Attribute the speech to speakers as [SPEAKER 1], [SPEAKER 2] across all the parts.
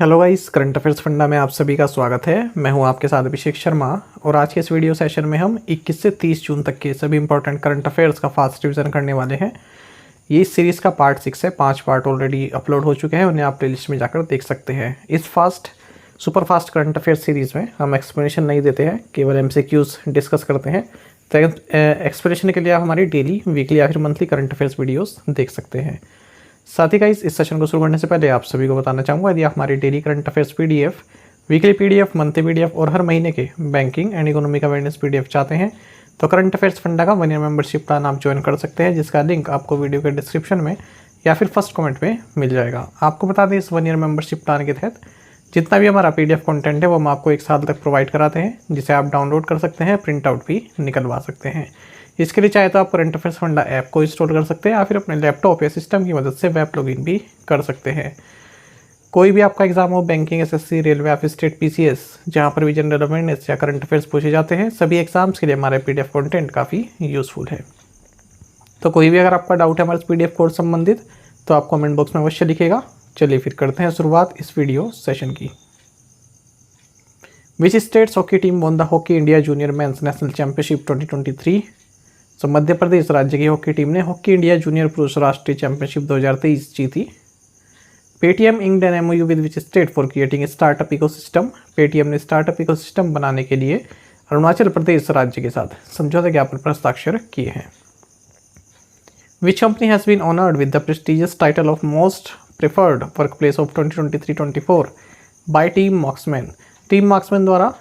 [SPEAKER 1] Hello guys, current affairs funda में आप सभी का स्वागत है। मैं हूं आपके साथ अभिषेक शर्मा और आज के इस वीडियो सेशन में हम 21 से 30 जून तक के सभी इंपॉर्टेंट करंट अफेयर्स का फास्ट रिवीजन करने वाले हैं। ये इस सीरीज़ का पार्ट 6 है। 5 पार्ट ऑलरेडी अपलोड हो चुके हैं, उन्हें आप प्लेलिस्ट में जाकर देख सकते हैं। इस super fast current affair series में हम एक्सप्लेनेशन नहीं देते हैं, केवल MCQs डिस्कस करते हैं। तो एक्सप्लेनेशन के लिए आप हमारी डेली, वीकली या फिर मंथली करंट अफेयर्स वीडियोस देख सकते हैं। साथ ही गाइस, इस सेशन को शुरू करने से पहले आप सभी को बताना चाहूँगा, यदि आप हमारी daily current affairs PDF, weekly PDF, monthly PDF और हर महीने के banking and economic awareness PDF चाहते हैं तो करंट अफेयर्स फंडा का 1 ईयर मेंबरशिप प्लान आप ज्वाइन कर सकते हैं, जिसका लिंक आपको वीडियो के डिस्क्रिप्शन में या फिर फर्स्ट कमेंट में मिल जाएगा। आपको बता दें, इस 1 ईयर मेंबरशिप प्लान के तहत जितना भी हमारा PDF कंटेंट है वो हम आपको 1 साल तक प्रोवाइड कराते हैं, जिसे आप डाउनलोड कर सकते हैं, प्रिंट आउट भी निकलवा सकते हैं। इसके लिए चाहे तो आप करंट अफेयर्स फंडा ऐप को इंस्टॉल कर सकते हैं या फिर अपने लैपटॉप या सिस्टम की मदद से वेब लॉगिन भी कर सकते हैं। कोई भी आपका एग्जाम हो, बैंकिंग, SSC, रेलवे या फिर स्टेट PCS, जहाँ पर भी जनरल अवेयरनेस या करंट अफेयर्स पूछे जाते हैं, सभी एग्जाम्स के लिए हमारे PDF कंटेंट काफ़ी यूज़फुल है। तो कोई भी अगर आपका डाउट है हमारे PDF कोर्स संबंधित तो आप कमेंट बॉक्स में अवश्य लिखेगा। चलिए फिर करते हैं शुरुआत इस वीडियो सेशन की। Which state's hockey team won the hockey India junior men's national championship 2023? तो मध्य प्रदेश राज्य की हॉकी टीम ने हॉकी इंडिया जूनियर पुरुष राष्ट्रीय चैंपियनशिप 2023 जीती। Paytm inked an MOU with which state for creating startup ecosystem? Paytm ने startup ecosystem बनाने के लिए अरुणाचल प्रदेश राज्य के साथ समझौता ज्ञापन पर हस्ताक्षर किए हैं। Which company has been honoured with the prestigious title of most preferred workplace of 2023-24 by team marksman? Team marksman द्वारा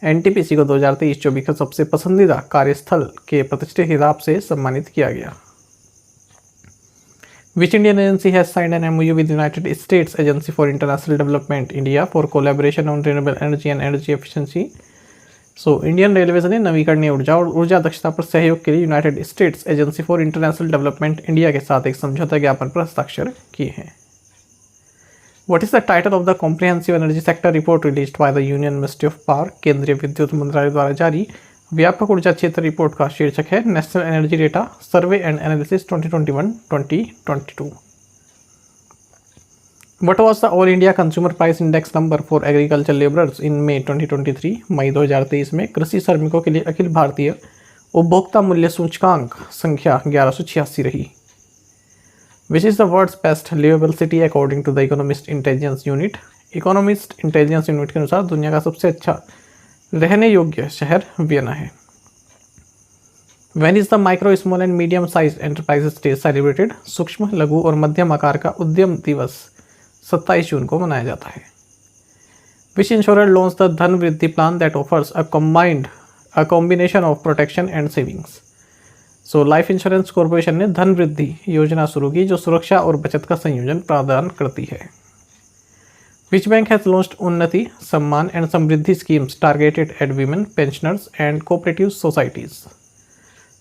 [SPEAKER 1] NTPC को 2023-24 का सबसे पसंदीदा कार्यस्थल के प्रतिष्ठित खिताब से सम्मानित किया गया। Which Indian agency has signed an MOU with United States Agency for International Development India for collaboration on renewable energy and energy efficiency? Indian railways ने नवीकरणीय ऊर्जा और ऊर्जा दक्षता पर सहयोग के लिए United states agency for international development India के साथ एक समझौता ज्ञापन पर हस्ताक्षर किए हैं। What is the title of the comprehensive energy sector report released by the Union Ministry of Power? केंद्रीय विद्युत मंत्रालय द्वारा जारी व्यापक ऊर्जा क्षेत्र रिपोर्ट का शीर्षक है national energy data survey and analysis 2021-2022। What was the all India consumer price index number for agriculture labourers in May 2023? मई 2023 में कृषि श्रमिकों के लिए अखिल भारतीय उपभोक्ता मूल्य सूचकांक संख्या 1186 रही। Which is the world's best livable city according to the Economist Intelligence Unit? Economist intelligence unit के अनुसार दुनिया का सबसे अच्छा रहने योग्य शहर वियना है। When is the micro, small and medium sized enterprises day celebrated? सूक्ष्म, लघु और मध्यम आकार का उद्यम दिवस 27 जून को मनाया जाता है। Which insurer launched the धन वृद्धि plan that offers a combination of protection and savings? Life insurance corporation ने धन वृद्धि योजना शुरू की, जो सुरक्षा और बचत का संयोजन प्रदान करती है। विच बैंक हैज लॉन्च्ड उन्नति, सम्मान and Samriddhi schemes targeted eight women, pensioners and cooperative societies?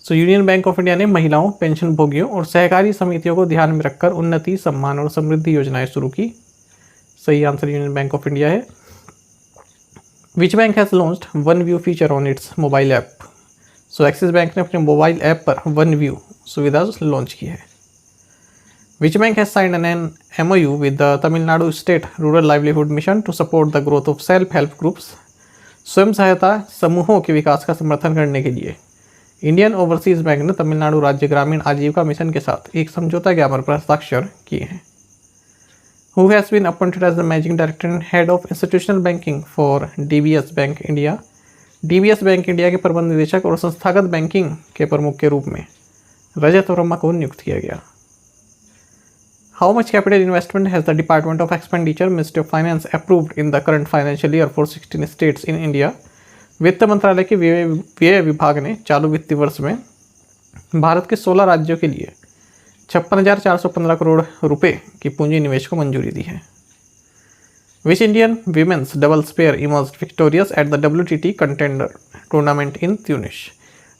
[SPEAKER 1] Union bank of India ने महिलाओं, पेंशन भोगियों और सहकारी समितियों को ध्यान में रखकर उन्नति, सम्मान और समृद्धि योजनाएं शुरू की। सही answer union bank of India है। Which bank has launched one view feature on its mobile app? Axis bank ने अपने मोबाइल ऐप पर वन व्यू सुविधा लॉन्च की है। Which bank has signed an MOU with the Tamil Nadu state rural livelihood mission to support the growth of self help groups? स्वयं सहायता समूहों के विकास का समर्थन करने के लिए इंडियन ओवरसीज बैंक ने तमिलनाडु राज्य ग्रामीण आजीविका मिशन के साथ एक समझौता ज्ञापन पर हस्ताक्षर किए हैं। Who has been appointed as the managing director and head of institutional banking for DBS bank India? DBS bank India के प्रबंध निदेशक और संस्थागत बैंकिंग के प्रमुख के रूप में रजत वर्मा को नियुक्त किया गया। How much capital investment has the department of expenditure ministry of finance approved in the current financial year for 16 states in India? वित्त मंत्रालय के व्यय विभाग ने चालू वित्तीय वर्ष में भारत के 16 राज्यों के लिए 56,415 करोड़ रुपए की पूंजी निवेश को मंजूरी दी है। Which Indian women's doubles pair emerged victorious at the WTT contender tournament in Tunis?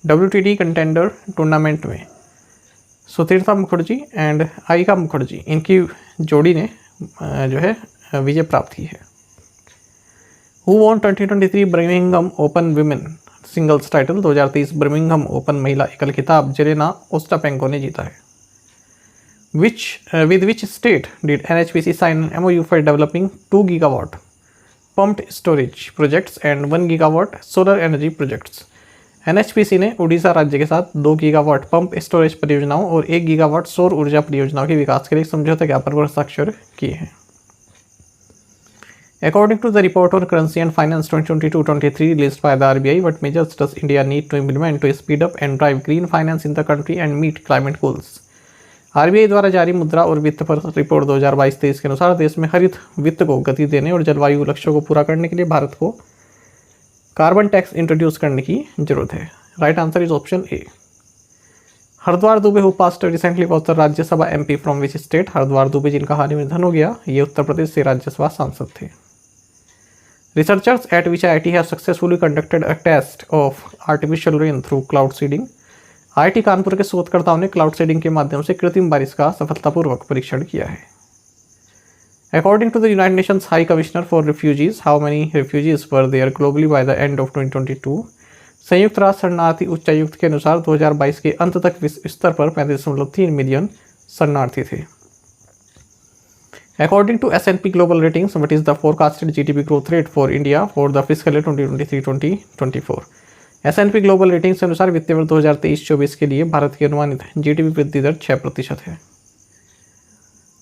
[SPEAKER 1] WTT contender tournament में सुतीर्था मुखर्जी एंड आयिका मुखर्जी, इनकी जोड़ी ने जो है विजय प्राप्त की है। Who won 2023 Birmingham open women singles title? 2023 Birmingham open महिला एकल खिताब जेलेना ओस्टापेंको ने जीता है। with which state did NHPC sign an MOU for developing 2 gigawatt pumped storage projects and 1 gigawatt solar energy projects? NHPC ने उड़ीसा राज्य के साथ 2 गीगावाट पंप स्टोरेज परियोजनाओं और 1 गीगावाट सौर ऊर्जा परियोजनाओं के विकास के लिए समझौते ज्ञापन पर हस्ताक्षर किए हैं। According to the report on currency and finance 2022-23 released by the RBI, what measures does India need to implement to speed up and drive green finance in the country and meet climate goals? RBI द्वारा जारी मुद्रा और वित्त पर report 2022-23 के अनुसार देश में हरित वित्त को गति देने और जलवायु लक्ष्यों को पूरा करने के लिए भारत को कार्बन टैक्स इंट्रोड्यूस करने की जरूरत है। Right answer is option A. Hardwar Dubey who passed recently was the Rajya Sabha MP from which state? Hardwar Dubey जिनका हाल ही में निधन हो गया, ये उत्तर प्रदेश से राज्यसभा सांसद थे। Researchers at which IIT have successfully conducted a test of artificial rain through cloud seeding? IIT Kanpur के शोधकर्ताओं ने क्लाउड सीडिंग के माध्यम से कृत्रिम बारिश का सफलतापूर्वक परीक्षण किया है। According to the United Nations High Commissioner for Refugees, how many refugees were there globally by the end of 2022? संयुक्त राष्ट्र शरणार्थी उच्चायुक्त के अनुसार 2022 के अंत तक विश्व स्तर पर 35.3 मिलियन शरणार्थी थे। According to S&P Global Ratings, what is the forecasted GDP growth rate for India for the fiscal year 2023-2024? S&P Global Ratings के अनुसार वित्तीय वर्ष 2023-24 के लिए भारत की अनुमानित GDP वृद्धि दर 6% है।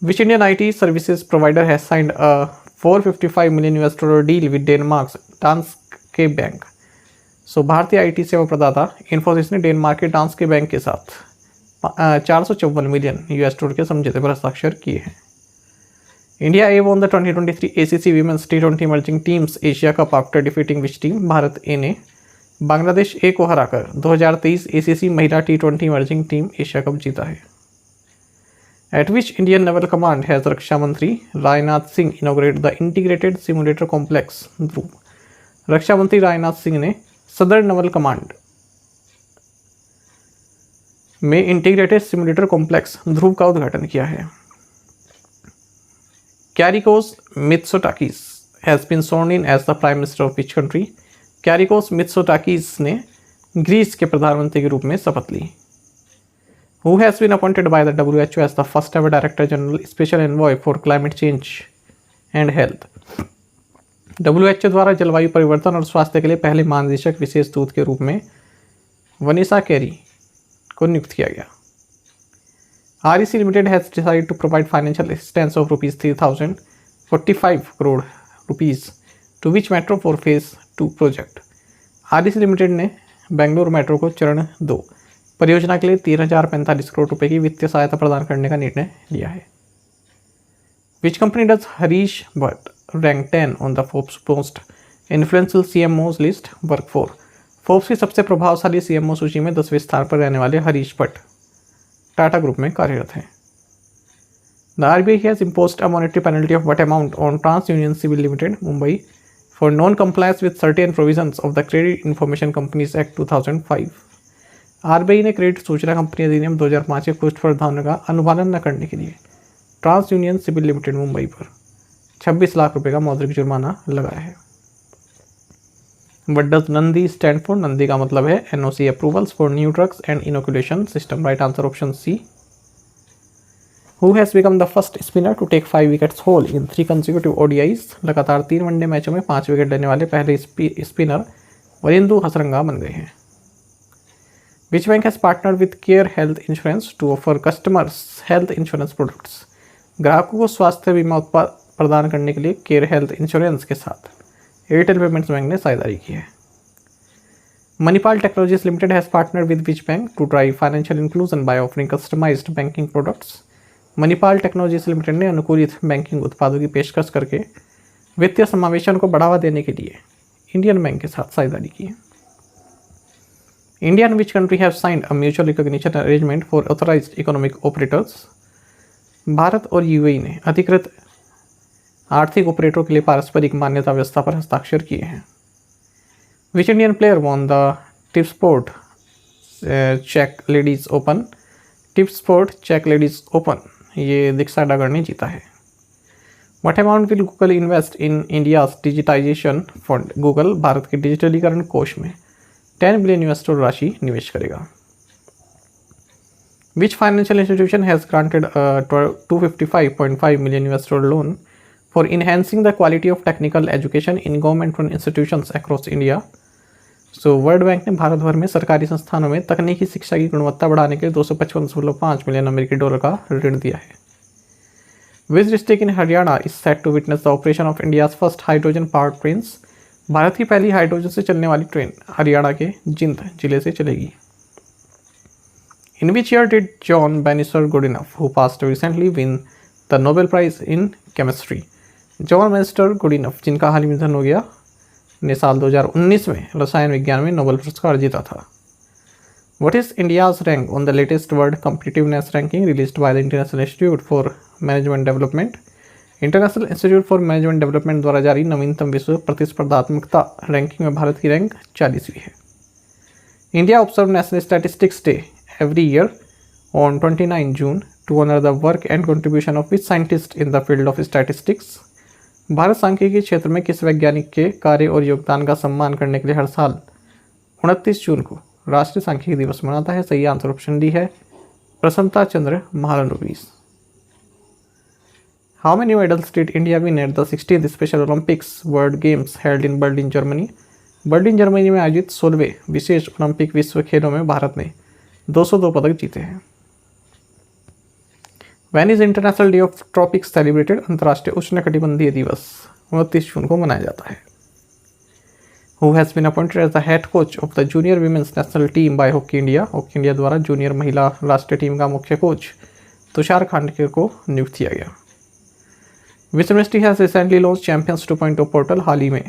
[SPEAKER 1] Which Indian IT services provider has signed a $455 million deal with Denmark's Danske Bank? So भारतीय IT सेवा प्रदाता इन्फोसिस ने डेनमार्क के डांस्के बैंक के साथ $454 मिलियन के समझौते पर हस्ताक्षर किए हैं। India A won the 2023 ACC Women's T20 Emerging Teams Asia Cup after defeating which team? Bharat A ने बांग्लादेश ए को हराकर 2023 ACC महिला T20 Emerging team Asia cup जीता है। At which Indian Naval Command has रक्षा मंत्री Rajnath Singh inaugurated the integrated simulator complex? ध्रुव। रक्षा मंत्री राजनाथ सिंह ने southern naval command में इंटीग्रेटेड सिमुलेटर कॉम्प्लेक्स ध्रुव का उद्घाटन किया है। Kyriakos Mitsotakis has been sworn in as the Prime Minister of which country? Kyriakos Mitsotakis ने Greece के प्रधानमंत्री के रूप में शपथ ली। Who has been appointed by the WHO as the first ever Director General Special Envoy for Climate Change and Health? WHO द्वारा जलवायु परिवर्तन और स्वास्थ्य के लिए पहले महानिदेशक विशेष दूत के रूप में वनीसा कैरी को नियुक्त किया गया। REC Limited has decided to provide financial assistance of rupees 3,045 crore rupees to which metro for phase 2 project? REC Limited ने बेंगलुरु मेट्रो को चरण 2 परियोजना के लिए 3,045 करोड़ रुपए की वित्तीय सहायता प्रदान करने का निर्णय लिया है। Which company does Harish Bhatt rank 10 on the Forbes most influential CMOs list? Work 4। Forbes की सबसे प्रभावशाली CMO सूची में 10वें स्थान पर रहने वाले हरीश भट्ट टाटा ग्रुप में कार्यरत हैं। The RBI has imposed a monetary penalty of what amount on TransUnion Civil Limited, Mumbai, for non-compliance with certain provisions of the Credit Information Companies Act 2005? RBI ने क्रेडिट सूचना कंपनी अधिनियम 2005 के कुछ प्रावधानों का अनुपालन न करने के लिए TransUnion CIBIL limited Mumbai पर 26 लाख रुपए का मौद्रिक जुर्माना लगाया है। What does NANDI stand for? NANDI का मतलब है NOC approvals for new drugs and inoculation system. Right answer option C. Who has become the first spinner to take 5 wickets whole in 3 consecutive ODIs? लगातार 3 one day मैचों में 5 wicket लेने वाले पहले spinner Wanindu Hasaranga बन गए हैं। Which bank has partnered with Care Health Insurance to offer customers health insurance products? ग्राहकों को स्वास्थ्य बीमा उत्पाद प्रदान करने के लिए केयर हेल्थ इंश्योरेंस के साथ एयरटेल पेमेंट्स बैंक ने साझेदारी की है। Manipal technologies limited has partnered with which bank to drive financial inclusion by offering customised banking products? Manipal technologies limited ने अनुकूलित बैंकिंग उत्पादों की पेशकश करके वित्तीय समावेशन को बढ़ावा देने के लिए इंडियन बैंक के साथ साझेदारी की है। India and which country have signed a mutual recognition arrangement for authorised economic operators? Bharat और यूएई ने अधिकृत आर्थिक ऑपरेटरों के लिए पारस्परिक मान्यता व्यवस्था पर हस्ताक्षर किए हैं। Which Indian player won the Tipsport चेक लेडीज ओपन? टिप्सपोर्ट चेक लेडीज ओपन ये दीक्षा डागर ने जीता है। What amount will Google invest in India's digitization fund? Google Bharat के डिजिटलीकरण कोष में $10 बिलियन राशि निवेश करेगा। Which financial institution has granted a 255.5 million US dollar loan for enhancing the quality of technical education in government-run institutions across India? So world bank ने भारत भर में सरकारी संस्थानों में तकनीकी शिक्षा की गुणवत्ता बढ़ाने के लिए 255.5 मिलियन अमेरिकी डॉलर का ऋण दिया है। Which district in Haryana is set to witness the operation of India's first hydrogen powered trains? Bharat की पहली हाइड्रोजन से चलने वाली ट्रेन हरियाणा के जिंद जिले से चलेगी। In which year did John Bannister Goodenough who passed recently win the Nobel prize in chemistry? John Bannister Goodenough, जिनका हाल ही में निधन हो गया, ने साल 2019 में रसायन विज्ञान में नोबेल पुरस्कार जीता था। What is India's rank on the latest World Competitiveness Ranking released by the International Institute for Management Development? International institute for management development द्वारा जारी नवीनतम विश्व प्रतिस्पर्धात्मकता रैंकिंग में भारत की रैंक 40वीं है। India observe national statistics day every year on 29 June to honour the work and contribution of which scientist in the field of statistics? Bharat सांख्यिकी क्षेत्र में किस वैज्ञानिक के कार्य और योगदान का सम्मान करने के लिए हर साल 29 जून को राष्ट्रीय सांख्यिकी दिवस मनाता है? सही आंसर ऑप्शन डी है, Prasanta Chandra Mahalanobis. How many medals did India win at the 16th special olympics world games held in Berlin Germany? Berlin Germany में आयोजित 16वें विशेष ओलंपिक विश्व खेलों में भारत ने 202 पदक जीते हैं। When is international day of tropics celebrated? अंतर्राष्ट्रीय उष्णकटिबंधीय दिवस 29 जून को मनाया जाता है। Who has been appointed as the head coach of the junior women's national team by Hockey India? Hockey India द्वारा जूनियर महिला राष्ट्रीय टीम का मुख्य कोच तुषार खांडके को नियुक्त किया गया। Which ministry has recently launched Champions 2.0 portal? हाल ही में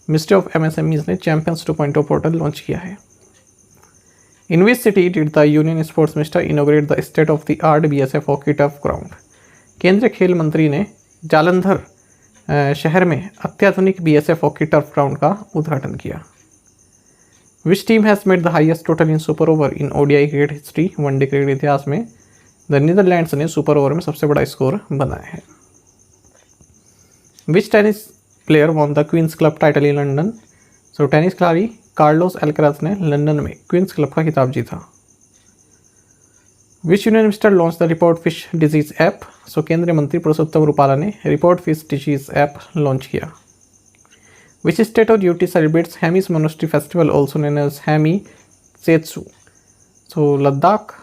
[SPEAKER 1] मिनिस्ट्री ऑफ MSMEs ने Champions 2.0 पोर्टल लॉन्च किया है। In which city did the Union Sports Minister inaugurate the state-of-the-art BSF hockey turf ground? केंद्रीय खेल मंत्री ने जालंधर शहर में अत्याधुनिक BSF हॉकी टर्फ ग्राउंड का उद्घाटन किया। Which team has made the highest total in super over in ODI cricket history? One day cricket इतिहास में द नीदरलैंड्स ने सुपर ओवर में सबसे बड़ा स्कोर बनाया है। Which tennis player won the Queen's club title in London? So tennis खिलाड़ी Carlos Alcaraz ने लंदन में क्वींस क्लब का खिताब जीता। Which union minister launch the report fish disease app? So केंद्रीय मंत्री पुरुषोत्तम रूपाला ने report fish disease app launch किया। Which state of UT celebrates Hemis monastery festival also known as Hemis Tsechu? So Ladakh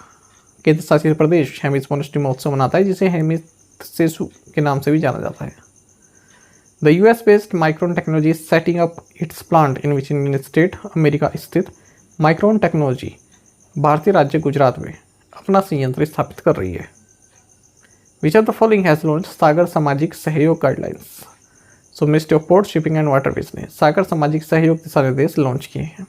[SPEAKER 1] केंद्र शासित प्रदेश हैमिस मोनेस्ट्री महोत्सव मनाता है, जिसे हैमिस सेसु के नाम से भी जाना जाता है। The US based micron technology setting up it's plant in which Indian state? America स्थित माइक्रोन टेक्नोलॉजी भारतीय राज्य गुजरात में अपना संयंत्र स्थापित कर रही है। Which of the following has launch Sagar Samajik Sahyog guidelines? So ministry of port shipping and waterways ने सागर सामाजिक सहयोग दिशा निर्देश लॉन्च किए हैं।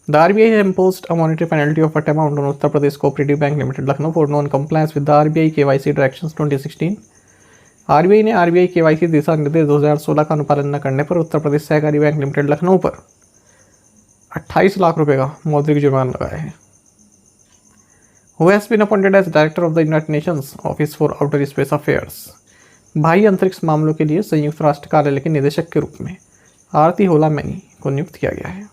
[SPEAKER 1] The RBI has imposed a monetary penalty of what amount on Uttar Pradesh cooperative bank limited Lucknow for non-compliance with the RBI KYC directions 2016? RBI ने RBI KYC दिशा निर्देश 2016 का अनुपालन न करने पर उत्तर प्रदेश सहकारी बैंक लिमिटेड लखनऊ पर 28 लाख रुपए का मौद्रिक जुर्माना लगाया है। Who has been appointed as Director of the United Nations Office for Outer Space Affairs? बाह्य अंतरिक्ष मामलों के लिए संयुक्त राष्ट्र कार्यालय के निदेशक के रूप में आरती होला मैनी को नियुक्त किया गया है।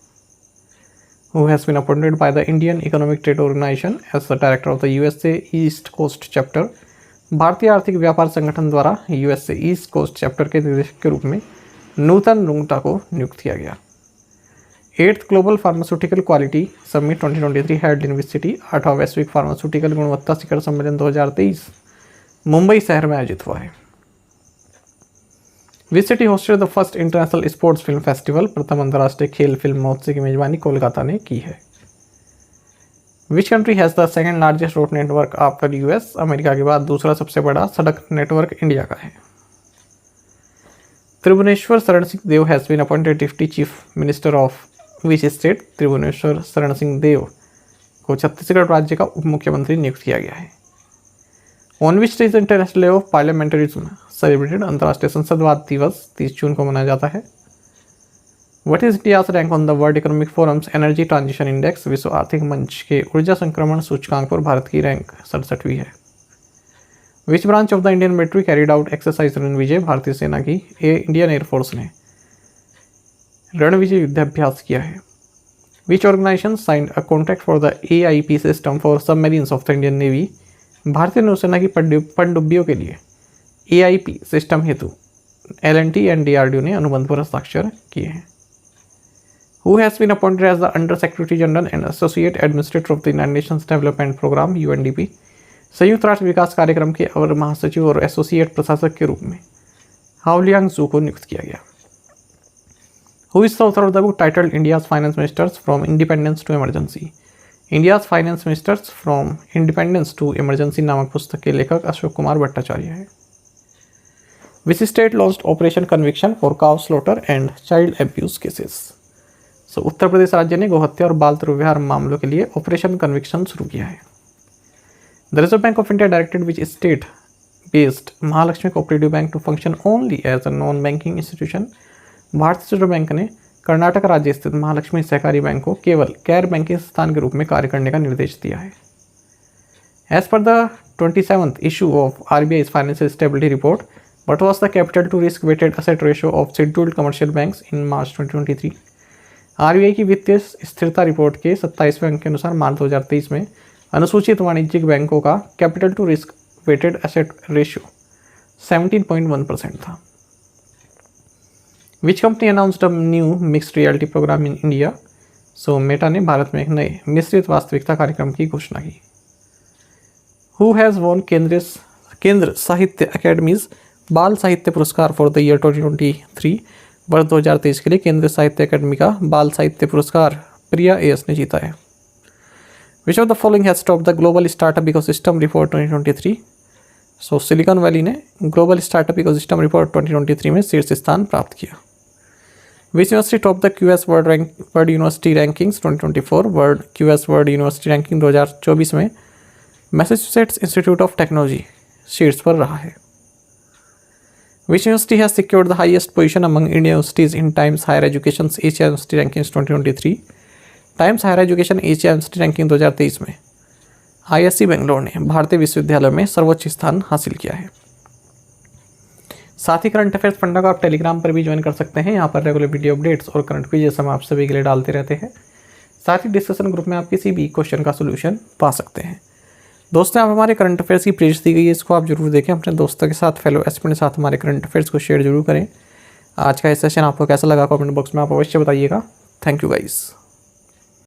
[SPEAKER 1] Who has been appointed by the Indian Economic Trade Organization as the Director of the USA East Coast Chapter? भारतीय आर्थिक व्यापार संगठन द्वारा USA ईस्ट कोस्ट चैप्टर के निदेशक के रूप में नूतन रुंगटा को नियुक्त किया गया। 8th global pharmaceutical quality summit 2023 held in which city? 8वां वैश्विक फार्मास्यूटिकल गुणवत्ता शिखर सम्मेलन 2023 मुंबई शहर में आयोजित हुआ है। Which city hosted the first international sports film festival? प्रथम अंतर्राष्ट्रीय खेल फिल्म महोत्सव की मेजबानी कोलकाता ने की है। Which country has the second largest road network after US? America के बाद दूसरा सबसे बड़ा सड़क नेटवर्क इंडिया का है। Tribhuvaneshwar Sharan Singh Deo has been appointed deputy chief minister of which state? Tribhuvaneshwar Sharan Singh देव को छत्तीसगढ़ राज्य का उप मुख्यमंत्री नियुक्त किया गया है। On which days international day of parliamentarism celebrated? अंतर्राष्ट्रीय संसदवाद दिवस 30 जून को मनाया जाता है। What is India's rank on the world economic forum's energy transition index? विश्व आर्थिक मंच के ऊर्जा संक्रमण सूचकांक पर भारत की रैंक 67वीं है। Which branch of the Indian military carried out exercise Ranvijay? भारतीय सेना की इंडियन एयरफोर्स ने रणविजय युद्धाभ्यास किया है। Which organisation signed a contract for the AIP system for submarines of the Indian navy. भारतीय नौसेना की पनडुब्बियों के लिए AIP सिस्टम हेतु L&T एंड DRDO ने अनुबंध पर हस्ताक्षर किए हैं। Who has been appointed as the Under Secretary General and Associate Administrator of the United Nations Development Program UNDP। संयुक्त राष्ट्र विकास कार्यक्रम के अवर महासचिव और एसोसिएट प्रशासक के रूप में हाओलियांग जू को नियुक्त किया गया। Who is the author of the book titled India's Finance Ministers from Independence to Emergency। India's Finance Ministers from Independence to Emergency नामक पुस्तक के लेखक अशोक कुमार भट्टाचार्य हैं। Which state launched Operation Conviction for cow slaughter and child abuse cases। Uttar Pradesh राज्य ने गोहत्या और बाल दुर्व्यवहार मामलों के लिए ऑपरेशन कन्विक्शन शुरू किया है। The reserve bank of India directed which state based Mahalakshmi cooperative bank to function only as a non banking institution. भारतीय रिजर्व बैंक ने कर्नाटक राज्य स्थित महालक्ष्मी सहकारी बैंक को केवल गैर बैंकिंग संस्थान के रूप में कार्य करने का निर्देश दिया है। As per the 27th issue of RBI financial stability report, what was the capital to risk weighted asset ratio of scheduled commercial banks in March 2023। RBI की वित्तीय स्थिरता रिपोर्ट के 27वें अंक के अनुसार मार्च 2023 में अनुसूचित वाणिज्यिक बैंकों का capital to risk weighted asset ratio 17.1% था। Which company announced a new mixed reality programme in India. Meta ने भारत में एक नए मिश्रित वास्तविकता कार्यक्रम की घोषणा की। हु हैज़ वॉन केंद्र साहित्य अकेडमीज बाल साहित्य पुरस्कार फॉर द ईयर 2023। वर्ष 2023 के लिए केंद्र साहित्य अकादमी का बाल साहित्य पुरस्कार प्रिया AS ने जीता है। Which of the following has top the global startup ecosystem report 2023। Silicon valley ने ग्लोबल स्टार्टअप इकोसिस्टम रिपोर्ट 2023 में शीर्ष स्थान प्राप्त किया। Which university top the QS world university rankings 2024। QS world university ranking 2024 में मैसाचुसेट्स इंस्टीट्यूट ऑफ टेक्नोलॉजी शीर्ष पर रहा है। Which university has secured the highest position among Indian universities in Times Higher Education's Asia University Rankings 2023। Times Higher Education Asia university ranking 2023 में ISC Bangalore ने भारतीय विश्वविद्यालय में सर्वोच्च स्थान हासिल किया है। साथ ही करंट अफेयर्स पढ़ने को आप टेलीग्राम पर भी ज्वाइन कर सकते हैं। यहाँ पर रेगुलर वीडियो अपडेट्स और करंट क्विज़ हम आप सभी के लिए डालते रहते हैं। साथ ही डिस्कशन ग्रुप में आप किसी भी क्वेश्चन का सोल्यूशन पा सकते हैं। दोस्तों, आप हमारे करंट अफेयर्स की प्लेलिस्ट दी गई है, इसको आप जरूर देखें। अपने दोस्तों के साथ, फेलो एस्पिरेंट के साथ हमारे करंट अफेयर्स को शेयर जरूर करें। आज का ये सेशन आपको कैसा लगा कमेंट बॉक्स में आप अवश्य बताइएगा। Thank you guys.